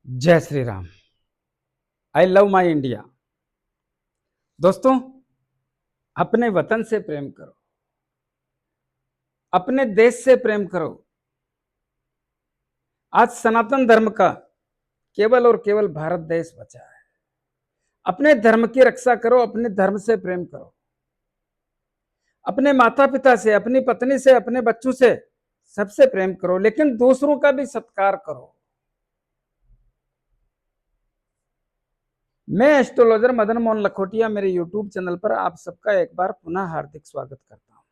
जय Shri Ram. I love my India. दोस्तों, अपने वतन से प्रेम करो, अपने देश से प्रेम करो। आज सनातन धर्म का केवल और केवल भारत देश बचा है। अपने धर्म की रक्षा करो, अपने धर्म से प्रेम करो, अपने माता पिता से, अपनी पत्नी से, अपने बच्चों से, सबसे प्रेम करो, लेकिन दूसरों का भी सत्कार करो। मैं एस्ट्रोलॉजर मदन मोहन लखोटिया मेरे यूट्यूब चैनल पर आप सबका एक बार पुनः हार्दिक स्वागत करता हूं।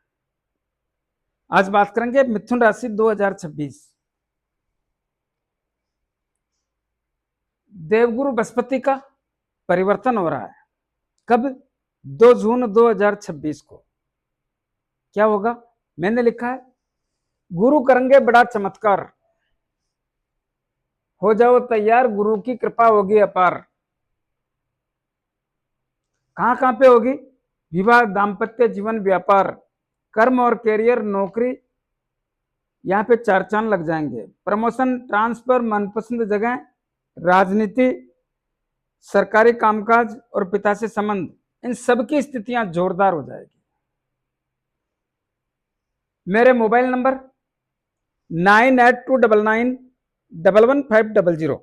आज बात करेंगे मिथुन राशि 2026। देवगुरु बृहस्पति का परिवर्तन हो रहा है। कब? 2 जून 2026 को। क्या होगा? मैंने लिखा है, गुरु करेंगे बड़ा चमत्कार, हो जाओ तैयार, गुरु की कृपा होगी अपार। कहां कहां पे होगी? विवाह, दाम्पत्य जीवन, व्यापार, कर्म और कैरियर, नौकरी, यहां पे चार चांद लग जाएंगे। प्रमोशन, ट्रांसफर, मनपसंद जगह, राजनीति, सरकारी कामकाज और पिता से संबंध, इन सब की स्थितियां जोरदार हो जाएगी। मेरे मोबाइल नंबर 9829911500।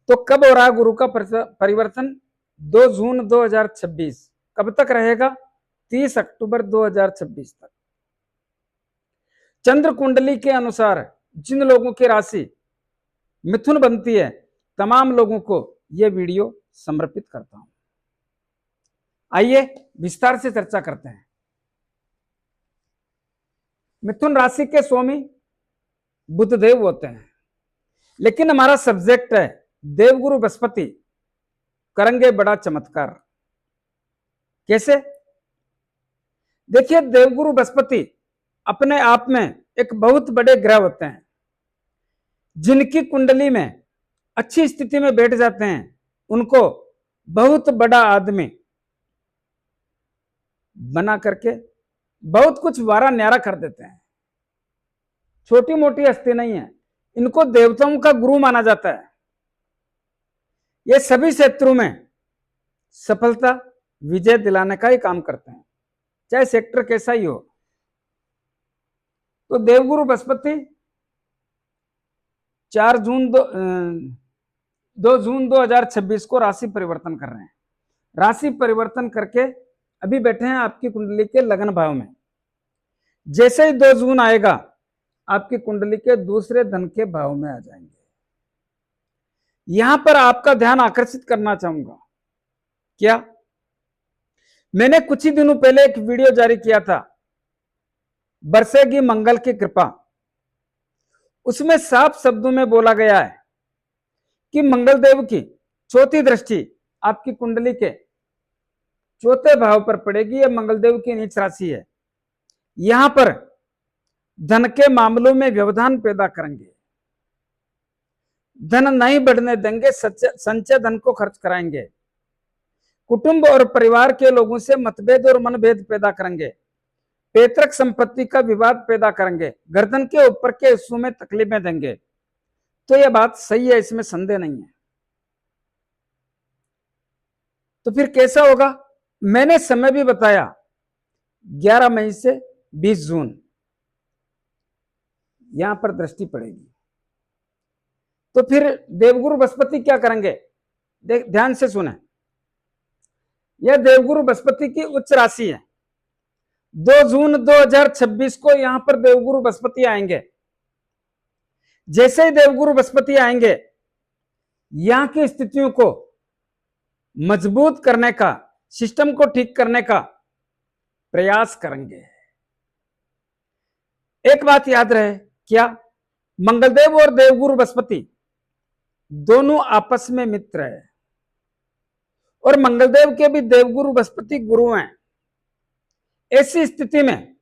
तो कब हो रहा है गुरु का परिवर्तन? 2 जून 2026। कब तक रहेगा? 30 अक्टूबर 2026 तक। चंद्र कुंडली के अनुसार जिन लोगों की राशि मिथुन बनती है, तमाम लोगों को यह वीडियो समर्पित करता हूं। आइए विस्तार से चर्चा करते हैं। मिथुन राशि के स्वामी बुधदेव होते हैं, लेकिन हमारा सब्जेक्ट है देवगुरु बृहस्पति करेंगे बड़ा चमत्कार। कैसे? देखिए, देवगुरु बृहस्पति अपने आप में एक बहुत बड़े ग्रह होते हैं। जिनकी कुंडली में अच्छी स्थिति में बैठ जाते हैं, उनको बहुत बड़ा आदमी बना करके बहुत कुछ वारा न्यारा कर देते हैं। छोटी मोटी हस्ती नहीं है, इनको देवताओं का गुरु माना जाता है। ये सभी क्षेत्रों में सफलता, विजय दिलाने का ही काम करते हैं, चाहे सेक्टर कैसा ही हो। तो देवगुरु बृहस्पति 2 जून 2026 को राशि परिवर्तन कर रहे हैं। राशि परिवर्तन करके अभी बैठे हैं आपकी कुंडली के लगन भाव में। जैसे ही 2 जून आएगा, आपकी कुंडली के दूसरे धन के भाव में आ जाएंगे। यहां पर आपका ध्यान आकर्षित करना चाहूंगा। क्या? मैंने कुछ ही दिनों पहले एक वीडियो जारी किया था, बरसेगी मंगल की कृपा। उसमें साफ शब्दों में बोला गया है कि मंगलदेव की चौथी दृष्टि आपकी कुंडली के चौथे भाव पर पड़ेगी। यह मंगलदेव की नीच राशि है। यहां पर धन के मामलों में व्यवधान पैदा करेंगे, धन नहीं बढ़ने देंगे, संचय धन को खर्च कराएंगे, कुटुंब और परिवार के लोगों से मतभेद और मनभेद पैदा करेंगे, पैतृक संपत्ति का विवाद पैदा करेंगे, गर्दन के ऊपर के हिस्सों में तकलीफें देंगे। तो यह बात सही है, इसमें संदेह नहीं है। तो फिर कैसा होगा? मैंने समय भी बताया, 11 मई से 20 जून यहां पर दृष्टि पड़ेगी। तो फिर देवगुरु बृहस्पति क्या करेंगे? ध्यान से सुने। यह देवगुरु बृहस्पति की उच्च राशि है। 2 जून 2026 को यहां पर देवगुरु बृहस्पति आएंगे। जैसे ही देवगुरु बृहस्पति आएंगे, यहां की स्थितियों को मजबूत करने का, सिस्टम को ठीक करने का प्रयास करेंगे। एक बात याद रहे, क्या? मंगलदेव और देवगुरु बृहस्पति दोनों आपस में मित्र है, और मंगलदेव के भी देवगुरु बृहस्पति गुरु हैं। ऐसी स्थिति में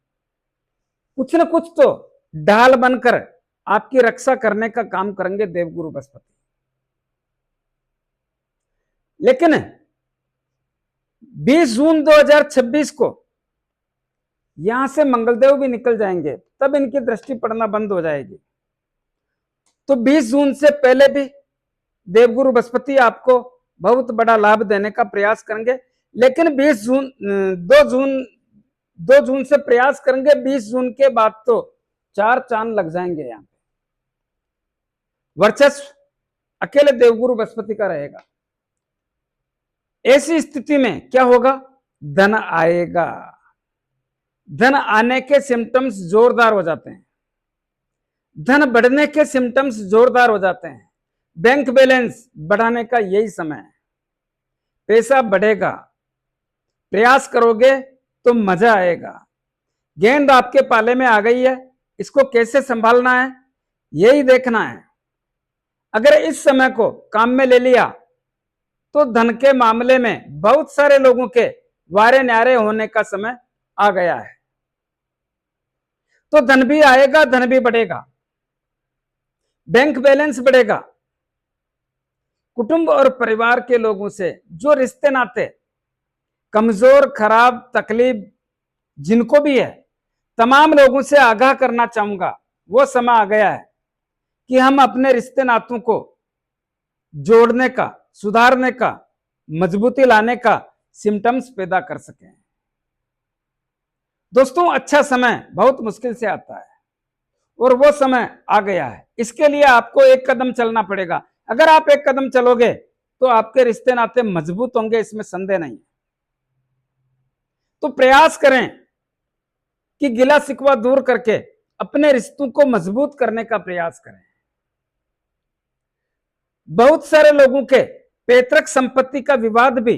कुछ न कुछ तो ढाल बनकर आपकी रक्षा करने का काम करेंगे देवगुरु बृहस्पति। लेकिन 20 जून 2026 को यहां से मंगलदेव भी निकल जाएंगे, तब इनकी दृष्टि पड़ना बंद हो जाएगी। तो 20 जून से पहले भी देवगुरु बृहस्पति आपको बहुत बड़ा लाभ देने का प्रयास करेंगे, लेकिन 2 जून से प्रयास करेंगे, 20 जून के बाद तो 4 चांद लग जाएंगे। यहां पे वर्चस्व अकेले देवगुरु बृहस्पति का रहेगा। ऐसी स्थिति में क्या होगा, धन आएगा। धन आने के सिम्टम्स जोरदार हो जाते हैं, धन बढ़ने के सिम्टम्स जोरदार हो जाते हैं। बैंक बैलेंस बढ़ाने का यही समय है। पैसा बढ़ेगा, प्रयास करोगे तो मजा आएगा। गेंद आपके पाले में आ गई है, इसको कैसे संभालना है यही देखना है। अगर इस समय को काम में ले लिया तो धन के मामले में बहुत सारे लोगों के वारे न्यारे होने का समय आ गया है। तो धन भी आएगा, धन भी बढ़ेगा, बैंक बैलेंस बढ़ेगा। कुटुंब और परिवार के लोगों से जो रिश्ते नाते कमजोर, खराब, तकलीफ जिनको भी है, तमाम लोगों से आगाह करना चाहूंगा, वो समय आ गया है कि हम अपने रिश्ते नातों को जोड़ने का, सुधारने का, मजबूती लाने का सिम्टम्स पैदा कर सकें। दोस्तों, अच्छा समय बहुत मुश्किल से आता है और वो समय आ गया है। इसके लिए आपको एक कदम चलना पड़ेगा। अगर आप एक कदम चलोगे तो आपके रिश्ते नाते मजबूत होंगे, इसमें संदेह नहीं। तो प्रयास करें कि गिला शिकवा दूर करके अपने रिश्तों को मजबूत करने का प्रयास करें। बहुत सारे लोगों के पैतृक संपत्ति का विवाद भी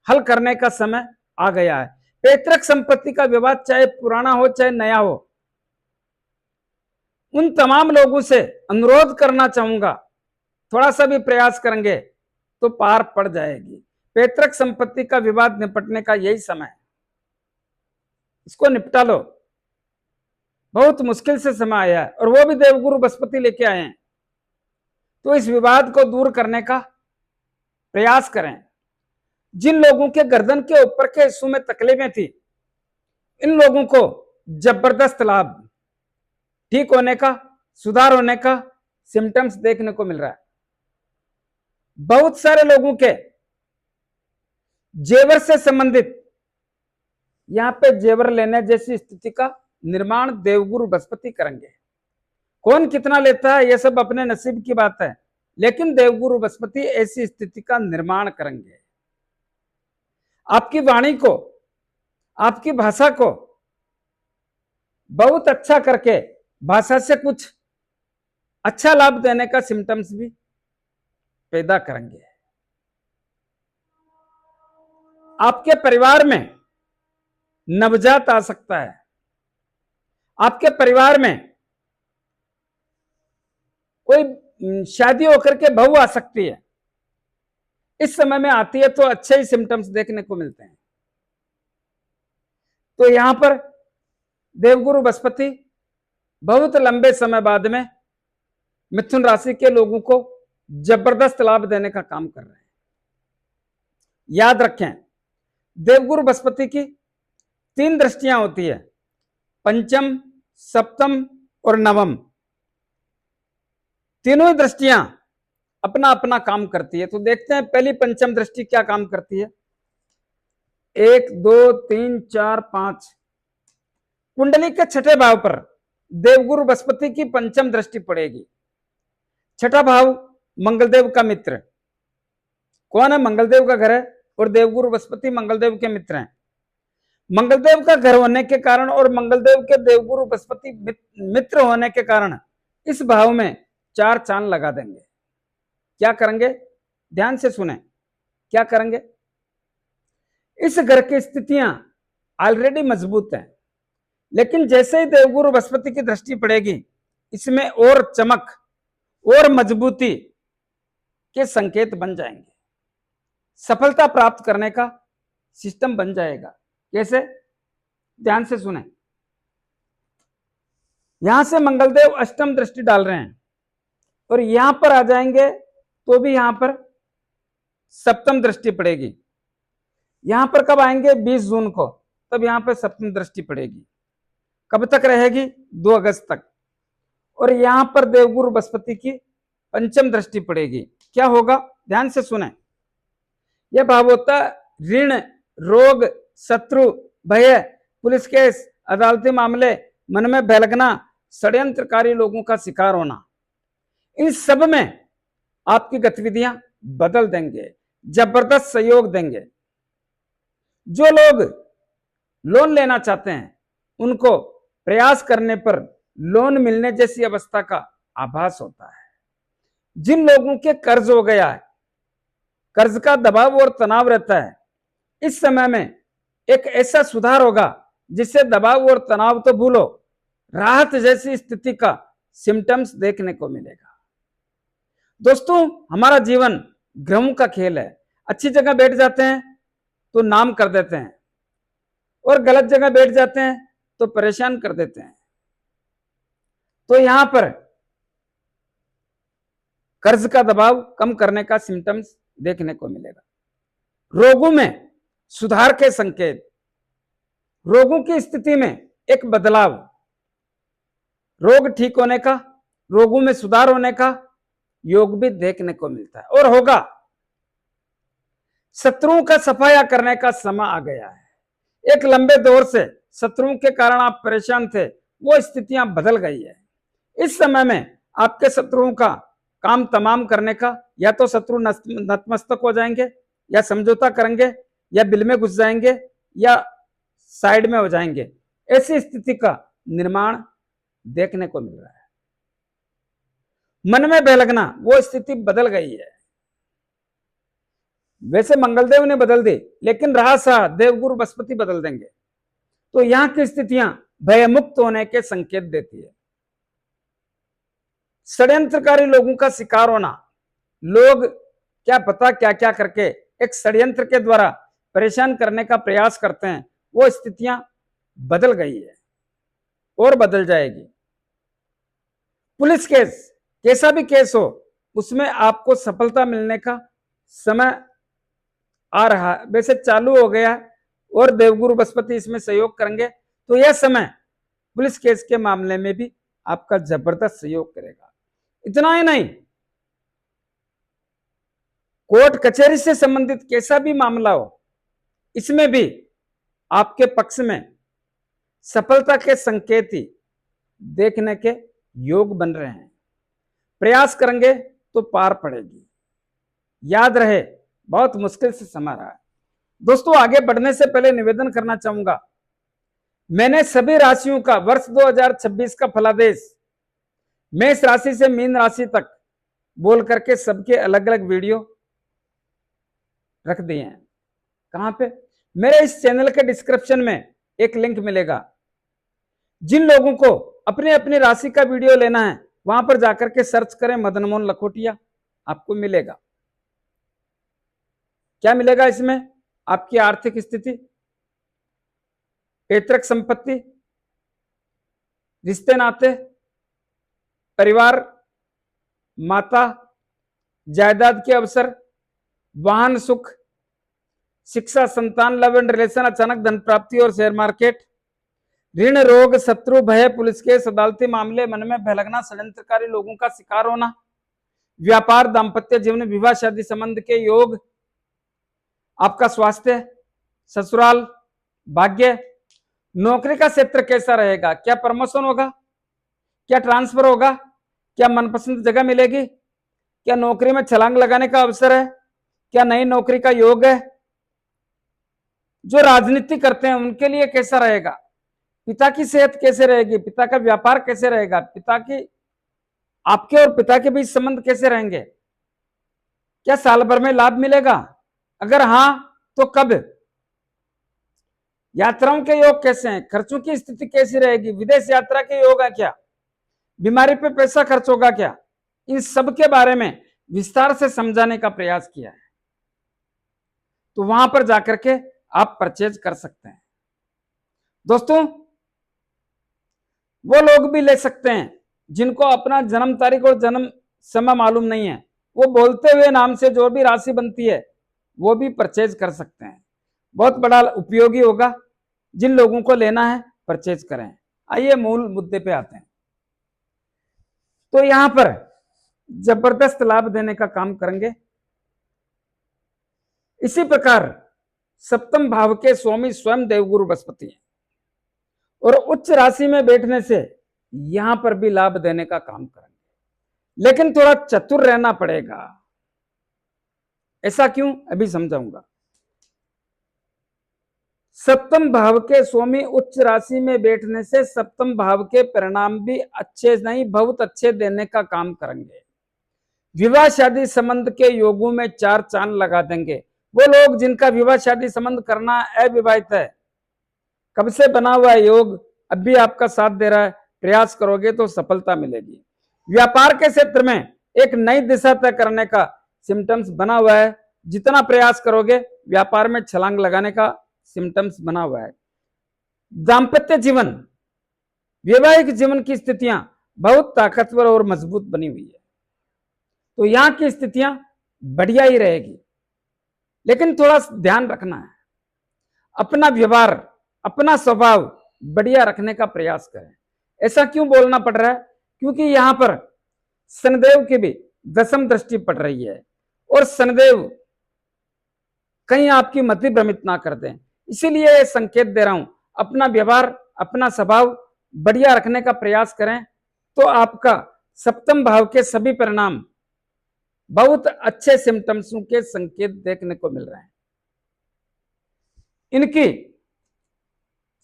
हल करने का समय आ गया है। पैतृक संपत्ति का विवाद चाहे पुराना हो चाहे नया हो, उन तमाम लोगों से अनुरोध करना चाहूंगा, थोड़ा सा भी प्रयास करेंगे तो पार पड़ जाएगी। पैतृक संपत्ति का विवाद निपटने का यही समय है, इसको निपटा लो। बहुत मुश्किल से समय आया है और वो भी देवगुरु बृहस्पति लेके आए हैं, तो इस विवाद को दूर करने का प्रयास करें। जिन लोगों के गर्दन के ऊपर के हिस्सों में तकलीफें थी, इन लोगों को जबरदस्त लाभ, ठीक होने का, सुधार होने का सिम्टम्स देखने को मिल रहा है। बहुत सारे लोगों के जेवर से संबंधित, यहां पे जेवर लेने जैसी स्थिति का निर्माण देवगुरु बृहस्पति करेंगे। कौन कितना लेता है यह सब अपने नसीब की बात है, लेकिन देवगुरु बृहस्पति ऐसी स्थिति का निर्माण करेंगे। आपकी वाणी को, आपकी भाषा को बहुत अच्छा करके भाषा से कुछ अच्छा लाभ देने का सिम्टम्स भी पैदा करेंगे। आपके परिवार में नवजात आ सकता है, आपके परिवार में कोई शादी होकर के बहू आ सकती है। इस समय में आती है तो अच्छे ही सिम्टम्स देखने को मिलते हैं। तो यहां पर देवगुरु बृहस्पति बहुत लंबे समय बाद में मिथुन राशि के लोगों को जबरदस्त लाभ देने का काम कर रहे हैं। याद रखें, देवगुरु बृहस्पति की 3 दृष्टियां होती है, पंचम, सप्तम और नवम। तीनों ही दृष्टियां अपना अपना काम करती है। तो देखते हैं पहली पंचम दृष्टि क्या काम करती है। 1 2 3 4 5 कुंडली के छठे भाव पर देवगुरु बृहस्पति की पंचम दृष्टि पड़ेगी। छठा भाव मंगलदेव का मित्र कौन है, मंगलदेव का घर है और देवगुरु बृहस्पति मंगलदेव के मित्र हैं। मंगलदेव का घर होने के कारण और मंगलदेव के देवगुरु बृहस्पति मित्र होने के कारण इस भाव में 4 चांद लगा देंगे। क्या करेंगे, ध्यान से सुने, क्या करेंगे। इस घर की स्थितियां ऑलरेडी मजबूत हैं, लेकिन जैसे ही देवगुरु बृहस्पति की दृष्टि पड़ेगी, इसमें और चमक और मजबूती के संकेत बन जाएंगे। सफलता प्राप्त करने का सिस्टम बन जाएगा। कैसे, ध्यान से सुने। यहां से मंगलदेव अष्टम दृष्टि डाल रहे हैं और यहां पर आ जाएंगे तो भी यहां पर सप्तम दृष्टि पड़ेगी। यहां पर कब आएंगे, 20 जून को, तब यहां पर सप्तम दृष्टि पड़ेगी। कब तक रहेगी, 2 अगस्त तक। और यहां पर देवगुरु बृहस्पति की पंचम दृष्टि पड़ेगी। क्या होगा, ध्यान से सुने। यह भाव होता है ऋण, रोग, शत्रु, भय, पुलिस केस, अदालती मामले, मन में भय षड्यंत्रकारी लोगों का शिकार होना। इन सब में आपकी गतिविधियां बदल देंगे, जबरदस्त सहयोग देंगे। जो लोग लोन लेना चाहते हैं उनको प्रयास करने पर लोन मिलने जैसी अवस्था का आभास होता है। जिन लोगों के कर्ज हो गया है, कर्ज का दबाव और तनाव रहता है, इस समय में एक ऐसा सुधार होगा जिससे दबाव और तनाव तो भूलो, राहत जैसी स्थिति का सिम्टम्स देखने को मिलेगा। दोस्तों, हमारा जीवन ग्रहों का खेल है। अच्छी जगह बैठ जाते हैं तो नाम कर देते हैं और गलत जगह बैठ जाते हैं तो परेशान कर देते हैं। तो यहां पर कर्ज का दबाव कम करने का सिम्टम्स देखने को मिलेगा। रोगों में सुधार के संकेत, रोगों की स्थिति में एक बदलाव, रोग ठीक होने का, रोगों में सुधार होने का योग भी देखने को मिलता है और होगा। शत्रुओं का सफाया करने का समय आ गया है। एक लंबे दौर से शत्रुओं के कारण आप परेशान थे, वो स्थितियां बदल गई है। इस समय में आपके शत्रुओं का काम तमाम करने का, या तो शत्रु नतमस्तक हो जाएंगे, या समझौता करेंगे, या बिल में घुस जाएंगे, या साइड में हो जाएंगे। ऐसी स्थिति का निर्माण देखने को मिल रहा है। मन में भय लगना, वो स्थिति बदल गई है। वैसे मंगलदेव ने बदल दी, लेकिन रहा सा देवगुरु बृहस्पति बदल देंगे। तो यहां की स्थितियां भयमुक्त होने के संकेत देती है। षड्यंत्रकारी लोगों का शिकार होना, लोग क्या पता क्या क्या करके एक षड्यंत्र के द्वारा परेशान करने का प्रयास करते हैं, वो स्थितियां बदल गई है और बदल जाएगी। पुलिस केस, कैसा भी केस हो, उसमें आपको सफलता मिलने का समय आ रहा है। वैसे चालू हो गया है और देवगुरु बृहस्पति इसमें सहयोग करेंगे, तो यह समय पुलिस केस के मामले में भी आपका जबरदस्त सहयोग करेगा। इतना ही नहीं, कोर्ट कचहरी से संबंधित कैसा भी मामला हो, इसमें भी आपके पक्ष में सफलता के संकेत ही देखने के योग बन रहे हैं। प्रयास करेंगे तो पार पड़ेगी। याद रहे, बहुत मुश्किल से समय रहा है। दोस्तों, आगे बढ़ने से पहले निवेदन करना चाहूंगा, मैंने सभी राशियों का वर्ष 2026 का फलादेश मेष राशि से मीन राशि तक बोल करके सबके अलग अलग वीडियो रख दिए हैं। कहां पे? मेरे इस चैनल के डिस्क्रिप्शन में एक लिंक मिलेगा। जिन लोगों को अपने अपनी राशि का वीडियो लेना है, वहां पर जाकर के सर्च करें मदन मोहन लखोटिया, आपको मिलेगा। क्या मिलेगा इसमें? आपकी आर्थिक स्थिति, पैतृक संपत्ति, रिश्ते नाते, परिवार, माता, जायदाद के अवसर, वाहन सुख, शिक्षा, संतान, लव एंड रिलेशन, अचानक धन प्राप्ति और शेयर मार्केट, ऋण, रोग, शत्रु, भय, पुलिस केस, अदालती मामले, मन में भय लगना, षड्यंत्रकारी लोगों का शिकार होना, व्यापार, दाम्पत्य जीवन, विवाह, शादी संबंध के योग, आपका स्वास्थ्य, ससुराल, भाग्य, नौकरी का क्षेत्र कैसा रहेगा, क्या प्रमोशन होगा, क्या ट्रांसफर होगा, क्या मनपसंद जगह मिलेगी, क्या नौकरी में छलांग लगाने का अवसर है, क्या नई नौकरी का योग है, जो राजनीति करते हैं उनके लिए कैसा रहेगा, पिता की सेहत कैसे रहेगी, पिता का व्यापार कैसे रहेगा, पिता की आपके और पिता के बीच संबंध कैसे रहेंगे, क्या साल भर में लाभ मिलेगा, अगर हां तो कब, यात्राओं के योग कैसे हैं, खर्चों की स्थिति कैसी रहेगी, विदेश यात्रा के योग है क्या, बीमारी पे पैसा खर्च होगा क्या, इन सब के बारे में विस्तार से समझाने का प्रयास किया है। तो वहां पर जाकर के आप परचेज कर सकते हैं। दोस्तों, वो लोग भी ले सकते हैं जिनको अपना जन्म तारीख और जन्म समय मालूम नहीं है, वो बोलते हुए नाम से जो भी राशि बनती है वो भी परचेज कर सकते हैं। बहुत बड़ा उपयोगी होगा। जिन लोगों को लेना है परचेज करें। आइए मूल मुद्दे पे आते हैं। तो यहां पर जबरदस्त लाभ देने का काम करेंगे। इसी प्रकार सप्तम भाव के स्वामी स्वयं देवगुरु बृहस्पति हैं और उच्च राशि में बैठने से यहां पर भी लाभ देने का काम करेंगे, लेकिन थोड़ा चतुर रहना पड़ेगा। ऐसा क्यों, अभी समझाऊंगा। सप्तम भाव के स्वामी उच्च राशि में बैठने से सप्तम भाव के परिणाम भी अच्छे नहीं, बहुत अच्छे देने का काम करेंगे। विवाह शादी संबंध के योगों में चार चांद लगा देंगे। वो लोग जिनका विवाह शादी संबंध करना अविवाहित है, कब से बना हुआ है योग, अब भी आपका साथ दे रहा है, प्रयास करोगे तो सफलता मिलेगी। व्यापार के क्षेत्र में एक नई दिशा तय करने का सिम्टम्स बना हुआ है, जितना प्रयास करोगे व्यापार में छलांग लगाने का सिम्टम्स बना हुआ है। दाम्पत्य जीवन, वैवाहिक जीवन की स्थितियां बहुत ताकतवर और मजबूत बनी हुई है, तो यहां की स्थितियां बढ़िया ही रहेगी, लेकिन थोड़ा ध्यान रखना है, अपना व्यवहार अपना स्वभाव बढ़िया रखने का प्रयास करें। ऐसा क्यों बोलना पड़ रहा है, क्योंकि यहां पर शनिदेव की भी दशम दृष्टि पड़ रही है और शनिदेव कहीं आपकी मति भ्रमित ना कर दें, इसीलिए यह संकेत दे रहा हूं, अपना व्यवहार अपना स्वभाव बढ़िया रखने का प्रयास करें, तो आपका सप्तम भाव के सभी परिणाम बहुत अच्छे सिम्टम्सों के संकेत देखने को मिल रहे हैं। इनकी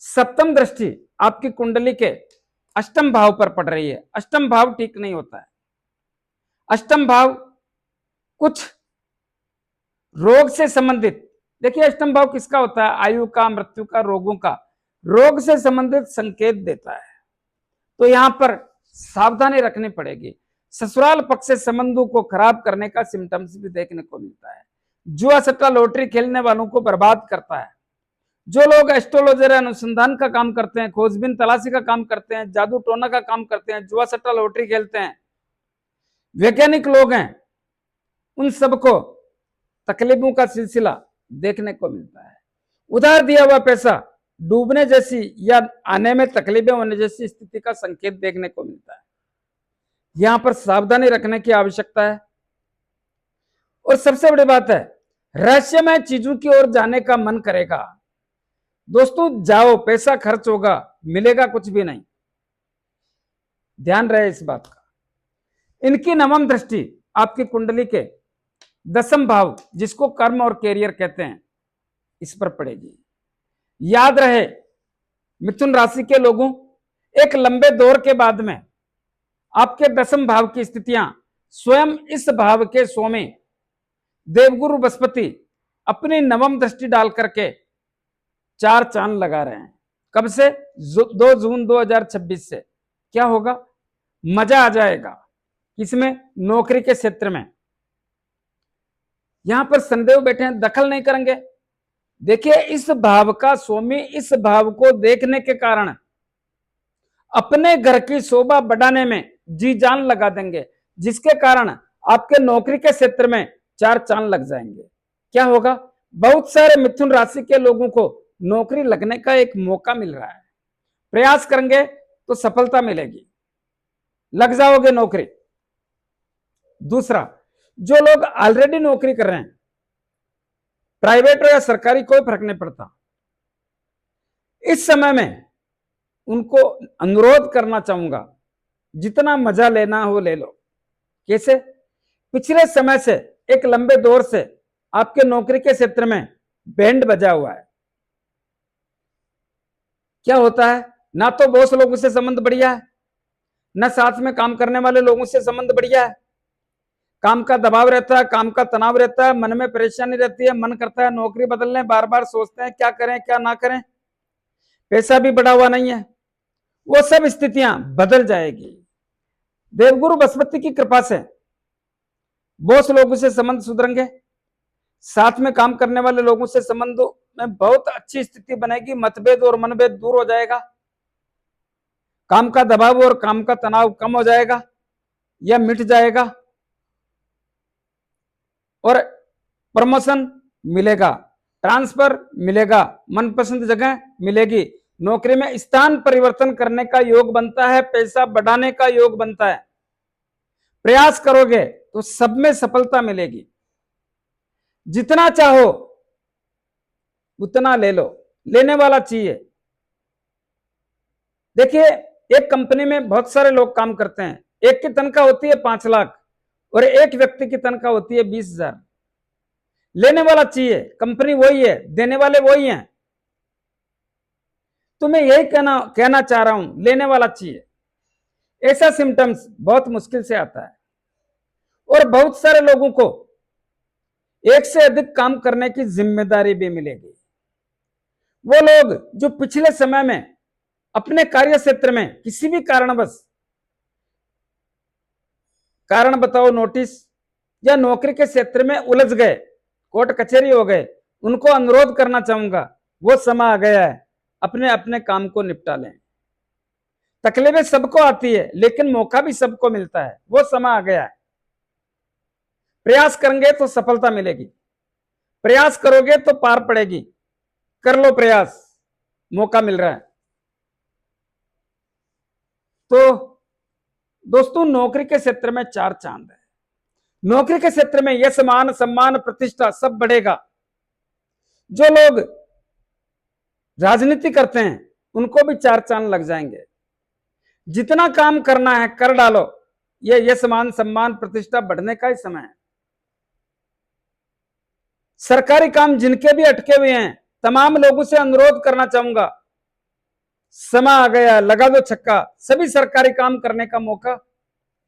सप्तम दृष्टि आपकी कुंडली के अष्टम भाव पर पड़ रही है। अष्टम भाव ठीक नहीं होता है। अष्टम भाव कुछ रोग से संबंधित, देखिए अष्टम भाव किसका होता है, आयु का, मृत्यु का, रोगों का, रोग से संबंधित संकेत देता है, तो यहां पर सावधानी रखनी पड़ेगी। ससुराल पक्ष से संबंधों को खराब करने का सिम्टम्स भी देखने को मिलता है। जुआ सट्टा लॉटरी खेलने वालों को बर्बाद करता है। जो लोग एस्ट्रोलॉजर अनुसंधान का काम करते हैं, खोजबीन तलाशी का काम करते हैं, जादू टोना का काम करते हैं, जुआ सट्टा लॉटरी खेलते हैं, वैज्ञानिक लोग हैं, उन सबको तकलीफों का सिलसिला देखने को मिलता है। उधार दिया हुआ पैसा डूबने जैसी या आने में तकलीफें होने जैसी स्थिति का संकेत देखने को मिलता है। यहां पर सावधानी रखने की आवश्यकता है। और सबसे बड़ी बात है, रहस्यमय चीजों की ओर जाने का मन करेगा। दोस्तों जाओ, पैसा खर्च होगा, मिलेगा कुछ भी नहीं, ध्यान रहे इस बात का। इनकी नवम दृष्टि आपकी कुंडली के दसम भाव, जिसको कर्म और कैरियर कहते हैं, इस पर पड़ेगी। याद रहे मिथुन राशि के लोगों, एक लंबे दौर के बाद में आपके दसम भाव की स्थितियां स्वयं इस भाव के स्वामी देवगुरु बृहस्पति अपनी नवम दृष्टि डाल करके चार चांद लगा रहे हैं। कब से? 2 जून 2026 से। क्या होगा? मजा आ जाएगा। किसमें? नौकरी के क्षेत्र में। यहां पर शनिदेव बैठे हैं, दखल नहीं करेंगे। देखिए इस भाव का स्वामी इस भाव को देखने के कारण अपने घर की शोभा बढ़ाने में जी जान लगा देंगे, जिसके कारण आपके नौकरी के क्षेत्र में चार चांद लग जाएंगे। क्या होगा? बहुत सारे मिथुन राशि के लोगों को नौकरी लगने का एक मौका मिल रहा है। प्रयास करेंगे तो सफलता मिलेगी, लग जाओगे नौकरी। दूसरा, जो लोग ऑलरेडी नौकरी कर रहे हैं, प्राइवेट हो या सरकारी, कोई फर्क नहीं पड़ता, इस समय में उनको अनुरोध करना चाहूंगा, जितना मजा लेना हो ले लो। कैसे? पिछले समय से एक लंबे दौर से आपके नौकरी के क्षेत्र में बैंड बजा हुआ है। क्या होता है? ना तो बॉस लोगों से संबंध बढ़िया है, ना साथ में काम करने वाले लोगों से संबंध बढ़िया है। काम का दबाव रहता है, काम का तनाव रहता है, मन में परेशानी रहती है, मन करता है नौकरी बदल लें, बार बार सोचते हैं क्या करें क्या ना करें, पैसा भी बढ़ा हुआ नहीं है। वो सब स्थितियां बदल जाएगी। देवगुरु बृहस्पति की कृपा से बॉस लोगों से संबंध सुधरेंगे, साथ में काम करने वाले लोगों से संबंधों में बहुत अच्छी स्थिति बनेगी, मतभेद और मनभेद दूर हो जाएगा, काम का दबाव और काम का तनाव कम हो जाएगा या मिट जाएगा, और प्रमोशन मिलेगा, ट्रांसफर मिलेगा, मनपसंद जगह मिलेगी, नौकरी में स्थान परिवर्तन करने का योग बनता है, पैसा बढ़ाने का योग बनता है। प्रयास करोगे तो सब में सफलता मिलेगी। जितना चाहो उतना ले लो, लेने वाला चाहिए। देखिए, एक कंपनी में बहुत सारे लोग काम करते हैं, एक की तनख्वाह होती है 5 लाख और एक व्यक्ति की तनख्वाह होती है 20,000। लेने वाला चाहिए, कंपनी वही है, देने वाले वही हैं। तो मैं यही कहना चाह रहा हूं, लेने वाला चाहिए। ऐसा सिम्टम्स बहुत मुश्किल से आता है और बहुत सारे लोगों को एक से अधिक काम करने की जिम्मेदारी भी मिलेगी। वो लोग जो पिछले समय में अपने कार्य क्षेत्र में किसी भी कारण बताओ नोटिस या नौकरी के क्षेत्र में उलझ गए, कोर्ट कचहरी हो गए, उनको अनुरोध करना चाहूंगा, वो समय आ गया है, अपने अपने काम को निपटा लें। तकलीफें सबको आती है लेकिन मौका भी सबको मिलता है, वो समय आ गया है। प्रयास करेंगे तो सफलता मिलेगी, प्रयास करोगे तो पार पड़ेगी। कर लो प्रयास, मौका मिल रहा है। तो दोस्तों, नौकरी के क्षेत्र में 4 चांद है। नौकरी के क्षेत्र में यश, मान, सम्मान, प्रतिष्ठा सब बढ़ेगा। जो लोग राजनीति करते हैं उनको भी 4 चांद लग जाएंगे। जितना काम करना है कर डालो, ये यश, मान, सम्मान, प्रतिष्ठा बढ़ने का ही समय है। सरकारी काम जिनके भी अटके हुए हैं, तमाम लोगों से अनुरोध करना चाहूंगा, समय आ गया, लगा दो छक्का। सभी सरकारी काम करने का मौका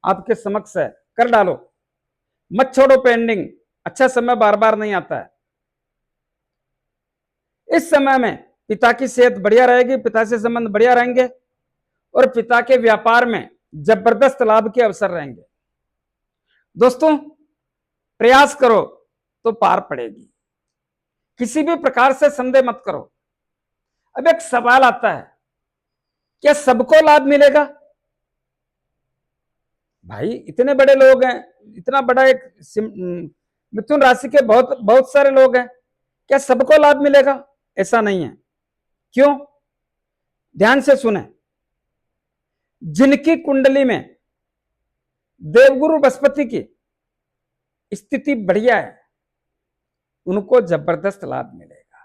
आपके समक्ष है, कर डालो, मत छोड़ो पेंडिंग। अच्छा समय बार बार नहीं आता है। इस समय में पिता की सेहत बढ़िया रहेगी, पिता से संबंध बढ़िया रहेंगे और पिता के व्यापार में जबरदस्त लाभ के अवसर रहेंगे। दोस्तों, प्रयास करो तो पार पड़ेगी, किसी भी प्रकार से संदेह मत करो। अब एक सवाल आता है, क्या सबको लाभ मिलेगा? भाई, इतने बड़े लोग हैं, इतना बड़ा एक मिथुन राशि के बहुत बहुत सारे लोग हैं, क्या सबको लाभ मिलेगा? ऐसा नहीं है। क्यों? ध्यान से सुने। जिनकी कुंडली में देवगुरु बृहस्पति की स्थिति बढ़िया है उनको जबरदस्त लाभ मिलेगा।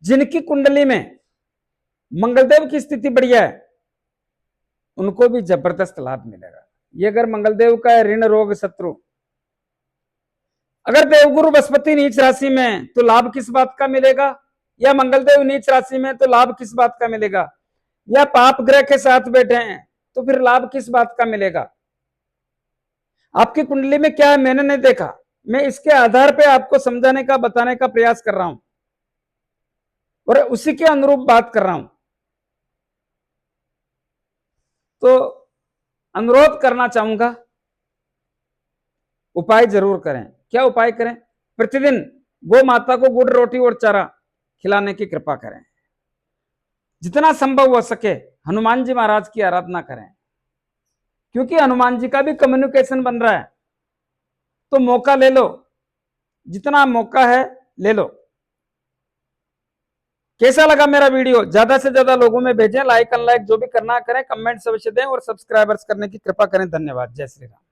जिनकी कुंडली में मंगलदेव की स्थिति बढ़िया है उनको भी जबरदस्त लाभ मिलेगा। ये अगर मंगलदेव का है ऋण, रोग, शत्रु, अगर देवगुरु बृहस्पति नीच राशि में तो लाभ किस बात का मिलेगा? या मंगलदेव नीच राशि में तो लाभ किस बात का मिलेगा? या पाप ग्रह के साथ बैठे हैं तो फिर लाभ किस बात का मिलेगा? आपकी कुंडली में क्या है मैंने नहीं देखा, मैं इसके आधार पे आपको समझाने का, बताने का प्रयास कर रहा हूं और उसी के अनुरूप बात कर रहा हूं। तो अनुरोध करना चाहूंगा, उपाय जरूर करें। क्या उपाय करें? प्रतिदिन गौ माता को गुड़, रोटी और चारा खिलाने की कृपा करें। जितना संभव हो सके हनुमान जी महाराज की आराधना करें, क्योंकि हनुमान जी का भी कम्युनिकेशन बन रहा है। तो मौका ले लो, जितना मौका है ले लो। कैसा लगा मेरा वीडियो? ज्यादा से ज्यादा लोगों में भेजें, लाइक अनलाइक जो भी करना करें, कमेंट अवश्य दें और सब्सक्राइबर्स करने की कृपा करें। धन्यवाद। जय श्री राम।